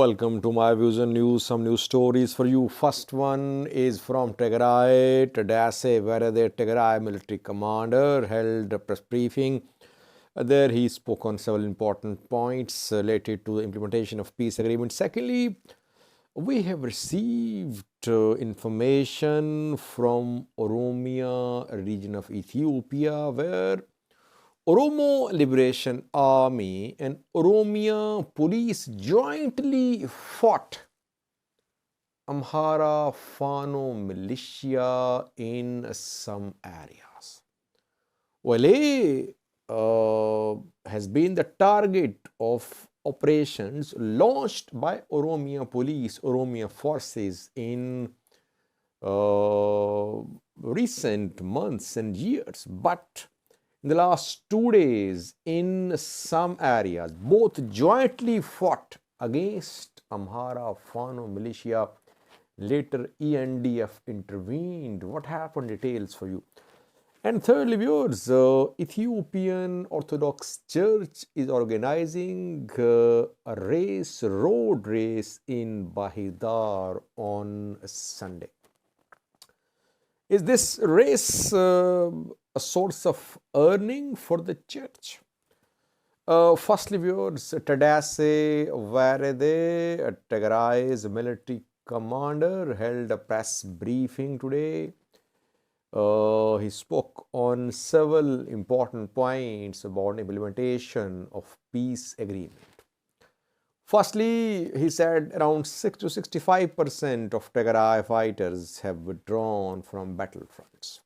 Welcome to my views and news. Some news stories for you. First one is from Tigray Tadesse Werede. Tigray military commander held a press briefing. There he spoke on several important points related to the implementation of peace agreement. Secondly, we have received information from Oromia region of Ethiopia, where Oromo Liberation Army and Oromia police jointly fought Amhara Fano militia in some areas. OLA has been the target of operations launched by Oromia police, Oromia forces in recent months and years. But in the last 2 days, in some areas, both jointly fought against Amhara Fano militia. Later, ENDF intervened. What happened? Details for you. And thirdly, viewers, Ethiopian Orthodox Church is organizing a road race in Bahir Dar on Sunday. Is this race a source of earning for the church? Firstly, viewers, Tadesse Werede, Tigray's military commander, held a press briefing today. He spoke on several important points about implementation of peace agreement. Firstly, he said around 6 to 65% of Tigray fighters have withdrawn from battlefronts.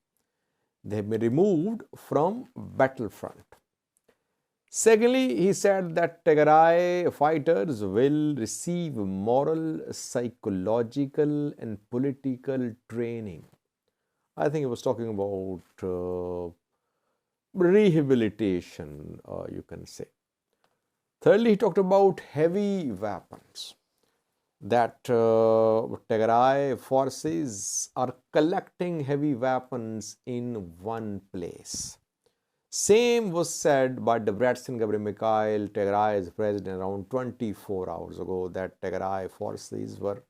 They have been removed from battlefront. Secondly, he said that Tigray fighters will receive moral, psychological and political training. I think he was talking about rehabilitation, you can say. Thirdly, he talked about heavy weapons, that Tigray forces are collecting heavy weapons in one place. Same was said by Debretsion Gabriel Mikhail, Tigray's president, around 24 hours ago, that Tigray forces were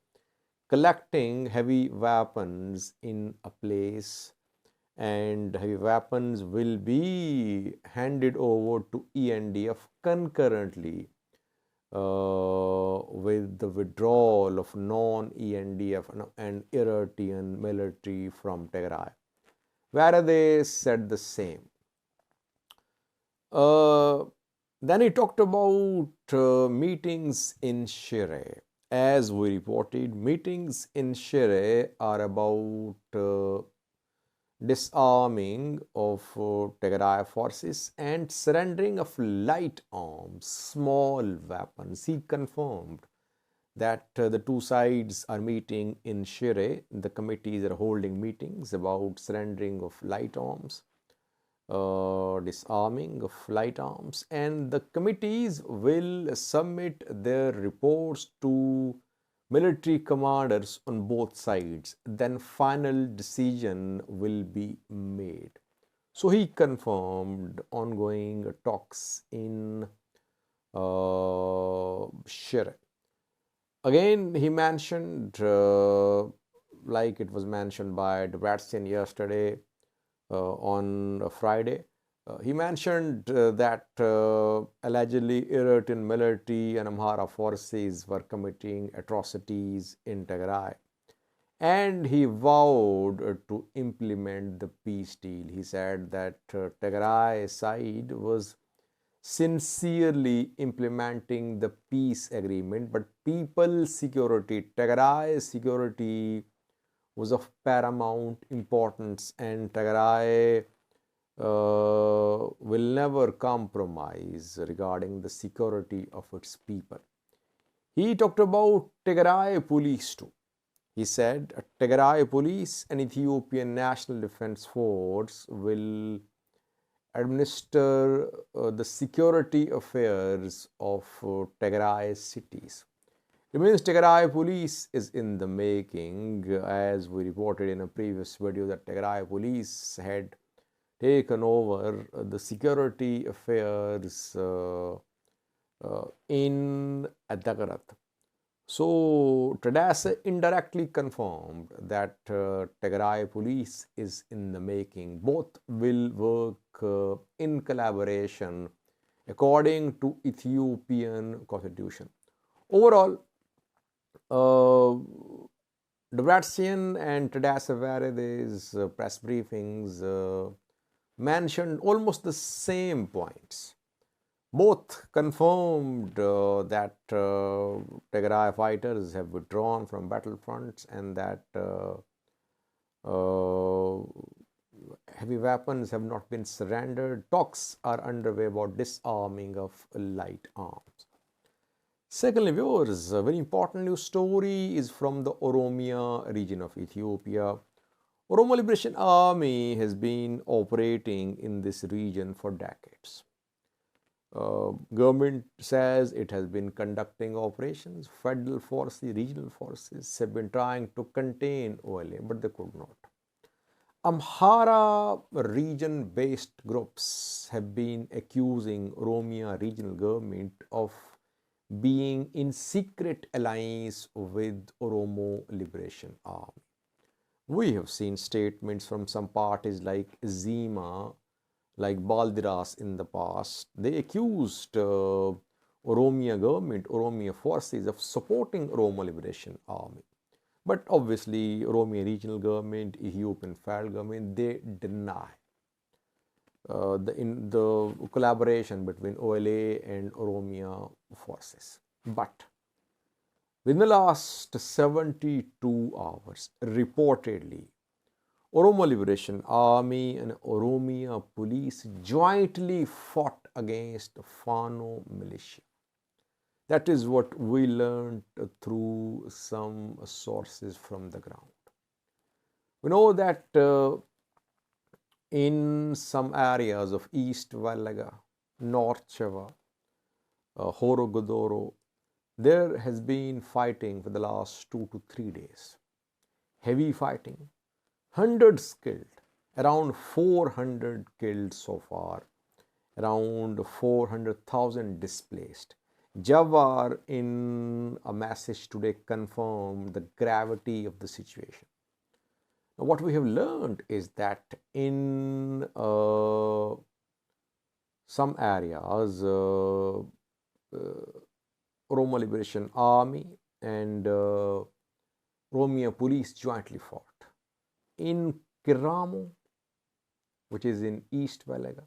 collecting heavy weapons in a place, and heavy weapons will be handed over to ENDF concurrently with the withdrawal of non-ENDF and Eritrean military from Tigray. Werede said the same. Then he talked about meetings in Shire. As we reported, meetings in Shire are about disarming of Tigray forces and surrendering of light arms, small weapons. He confirmed that the two sides are meeting in Shire. The committees are holding meetings about surrendering of light arms, disarming of light arms, and the committees will submit their reports to military commanders on both sides. Then final decision will be made. So he confirmed ongoing talks in Shire. Again, he mentioned, like it was mentioned by Debretsion yesterday, on Friday, he mentioned that allegedly Eritrean military and Amhara forces were committing atrocities in Tigray, and he vowed to implement the peace deal. He said that Tigray side was sincerely implementing the peace agreement, but people's security, Tigray's security, was of paramount importance, and Tigray will never compromise regarding the security of its people. He talked about Tigray police too. He said Tigray police and Ethiopian National Defense Force will administer the security affairs of Tigray cities. It means Tigray police is in the making. As we reported in a previous video, that Tigray police had taken over the security affairs in Adagarat. So Tadesse indirectly confirmed that Tigray police is in the making. Both will work in collaboration according to Ethiopian constitution. Overall, uh, Debretsion and Tadesse Werede's press briefings mentioned almost the same points. Both confirmed that Tigray fighters have withdrawn from battlefronts and that uh, heavy weapons have not been surrendered. Talks are underway about disarming of light arms. Secondly, viewers, a very important news story is from the Oromia region of Ethiopia. Oromo Liberation Army has been operating in this region for decades. Government says it has been conducting operations. Federal forces, regional forces have been trying to contain OLA, but they could not. Amhara region-based groups have been accusing Oromia regional government of being in secret alliance with Oromo Liberation Army. We have seen statements from some parties like Zima, like Baldiras in the past. They accused Oromia government, Oromia forces of supporting Oromo Liberation Army. But obviously, Oromia regional government, Ethiopian federal government, they deny the collaboration between OLA and Oromia forces. But within the last 72 hours, reportedly, Oromo Liberation Army and Oromia police jointly fought against Fano militia. That is what we learned through some sources from the ground. We know that in some areas of East Valaga, North Chava, Horogodoro, there has been fighting for the last 2 to 3 days. Heavy fighting, hundreds killed, around 400 killed so far, around 400,000 displaced. Jawar, in a message today, confirmed the gravity of the situation. Now, what we have learned is that in some areas, Oromo Liberation Army and Oromia police jointly fought. In Kiramo, which is in East Valaga,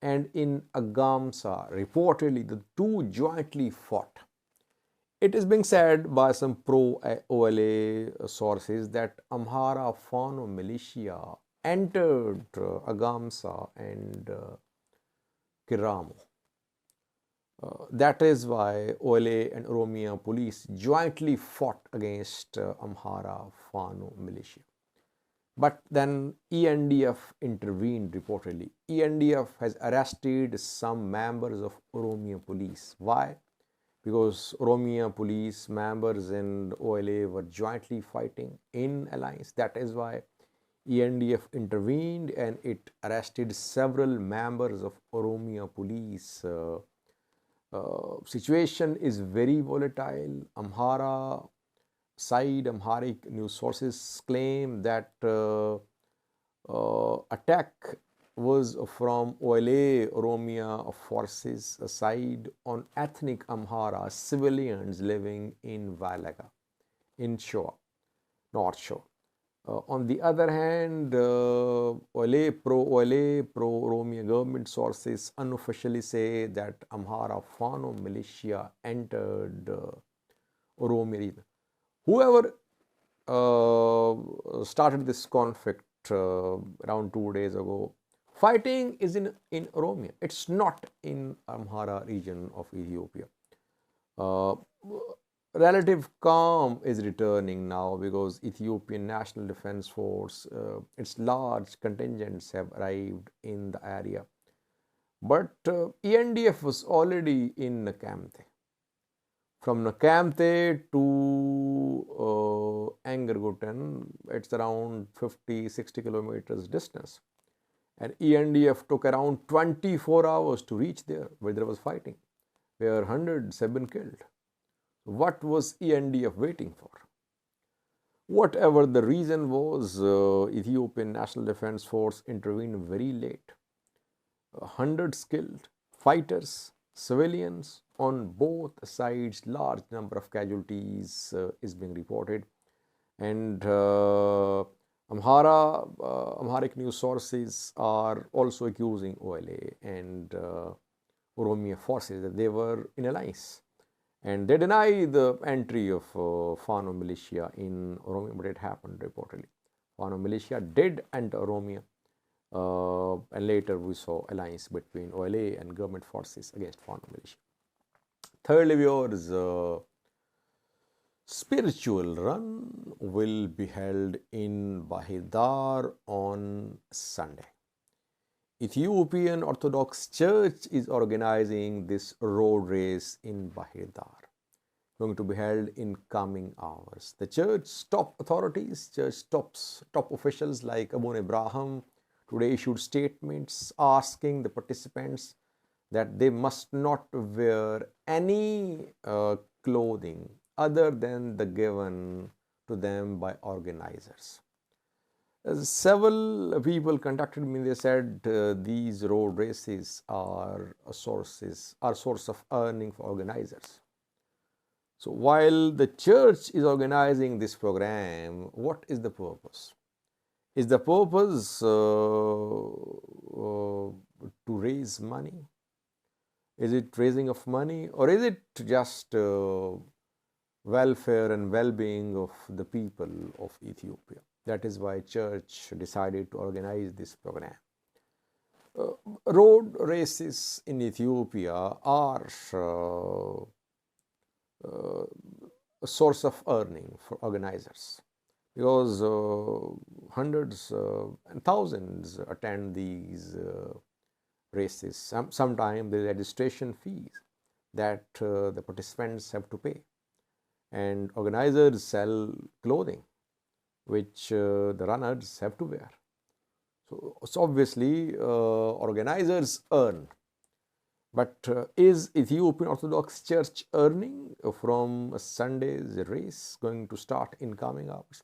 and in Agamsa, reportedly the two jointly fought. It is being said by some pro-OLA sources that Amhara Fano militia entered Agamsa and Kiramo. That is why OLA and Oromia police jointly fought against Amhara Fano militia. But then ENDF intervened reportedly. ENDF has arrested some members of Oromia police. Why? Because Oromia police members and OLA were jointly fighting in alliance. That is why ENDF intervened and it arrested several members of Oromia police. Situation is very volatile. Amharic news sources claim that attack was from OLA Oromia forces side on ethnic Amhara civilians living in Valaga, in Shore, North Shore. On the other hand, OLA, pro-Oromia government sources unofficially say that Amhara Fano militia entered Oromia region. Whoever started this conflict around 2 days ago, fighting is in Oromia. It's not in Amhara region of Ethiopia. Relative calm is returning now because Ethiopian National Defense Force, its large contingents have arrived in the area. But ENDF was already in Nakamte. From Nakamte to Angergutten, it's around 50-60 kilometers distance. And ENDF took around 24 hours to reach there where there was fighting, where hundreds have been killed. What was ENDF waiting for? Whatever the reason was, Ethiopian National Defense Force intervened very late. 100 skilled fighters, civilians on both sides, large number of casualties is being reported. And Amharic news sources are also accusing OLA and Oromia forces that they were in alliance. And they deny the entry of Fano militia in Oromia, but it happened reportedly. Fano militia did enter Oromia, and later we saw alliance between OLA and government forces against Fano militia. Thirdly, viewers, spiritual run will be held in Bahir Dar on Sunday. Ethiopian Orthodox Church is organizing this road race in Bahir Dar, going to be held in coming hours. The church top authorities, top officials like Abun Abraham today issued statements asking the participants that they must not wear any clothing other than the given to them by organizers. Several people contacted me. They said these road races are source of earning for organizers. So while the church is organizing this program, what is the purpose? Is the purpose to raise money? Is it raising of money, or is it just welfare and well-being of the people of Ethiopia? That is why church decided to organize this program. Road races in Ethiopia are a source of earning for organizers, because hundreds and thousands attend these races. Sometimes there is registration fees that the participants have to pay, and organizers sell clothing which the runners have to wear. So obviously organizers earn. But is Ethiopian Orthodox Church earning from Sunday's race going to start in coming hours?